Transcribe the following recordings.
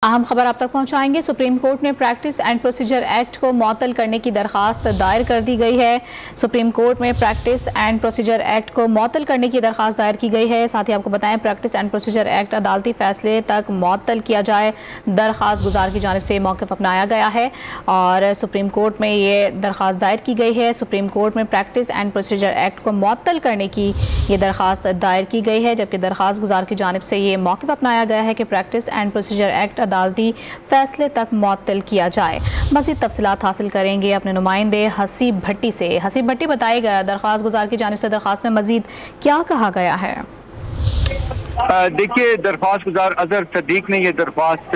اہم خبر آپ تک پہنچائیں گے۔ سپریم کورٹ نے پریکٹس اینڈ پروسیجر ایکٹ کو معطل کرنے کی درخواست دائر کر دی گئی ہے۔ سپریم کورٹ میں پریکٹس اینڈ پروسیجر ایکٹ کو معطل کرنے کی درخواست دائر کی گئی ہے۔ ساتھ ہی آپ کو بتائیں پریکٹس اینڈ پروسیجر ایکٹ عدالتی فیصلے تک معطل کیا جائے، درخواست گزار کی جانب سے یہ موقف اپنایا گیا ہے اور سپریم کورٹ میں یہ درخواست دائر کی گئی ہے۔ سپریم کورٹ میں پریکٹس اینڈ پروسیجر ایکٹ کو معطل کرنے کی یہ درخواست دائر کی گئی ہے، جبکہ درخواست گزار کی جانب سے یہ موقف اپنایا گیا ہے کہ پریکٹس اینڈ پروسیجر ایکٹ عدالتی فیصلے تک معطل کیا جائے۔ مزید تفصیلات حاصل کریں گے اپنے نمائندے حسیب بھٹی سے۔ حسیب بھٹی، بتائے گا درخواست گزار کی جانب سے درخواست میں مزید کیا کہا گیا ہے؟ دیکھیے، درخواست گزار اظہر صدیق نے یہ درخواست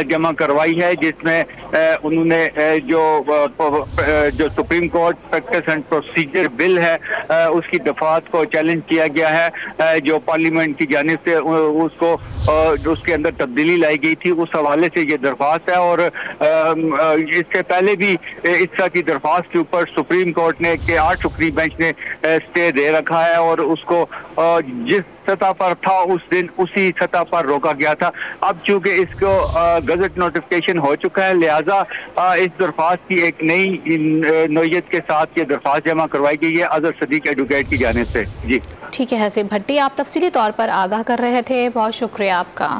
جمع کروائی ہے، جس میں انہوں نے جو supreme court practice and procedure bill ہے اس کی دفعات کو چیلنج کیا گیا ہے، جو پارلیمنٹ کی جانب سے اس کے اندر تبدیلی لائی گئی تھی، اس حوالے سے یہ درخواست ہے۔ اور اس سے پہلے بھی اس طرح کی درخواست کے اوپر سپریم کورٹ نے 8 رکنی بینچ نے اسٹے دے رکھا ہے اور اس کو جس سطح پر تھا اس دن اسی سطح پر روکا گیا تھا۔ اب چونکہ اس کو گزٹ نوٹیفکیشن ہو چکا ہے، لہٰذا اس درخواست کی ایک نئی نوعیت کے ساتھ یہ درخواست جمع کروائی گئی ہے اظہر صدیق ایڈوکیٹ کی جانب سے۔ جی ٹھیک ہے حسیب بھٹی، آپ تفصیلی طور پر آگاہ کر رہے تھے، بہت شکریہ آپ کا۔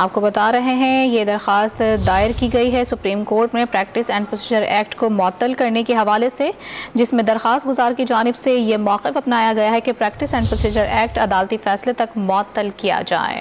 آپ کو بتا رہے ہیں یہ درخواست دائر کی گئی ہے سپریم کورٹ میں پریکٹس اینڈ پروسیجر ایکٹ کو معطل کرنے کے حوالے سے، جس میں درخواست گزار کی جانب سے یہ موقف اپنایا گیا ہے کہ پریکٹس اینڈ پروسیجر ایکٹ عدالتی فیصلے تک معطل کیا جائے۔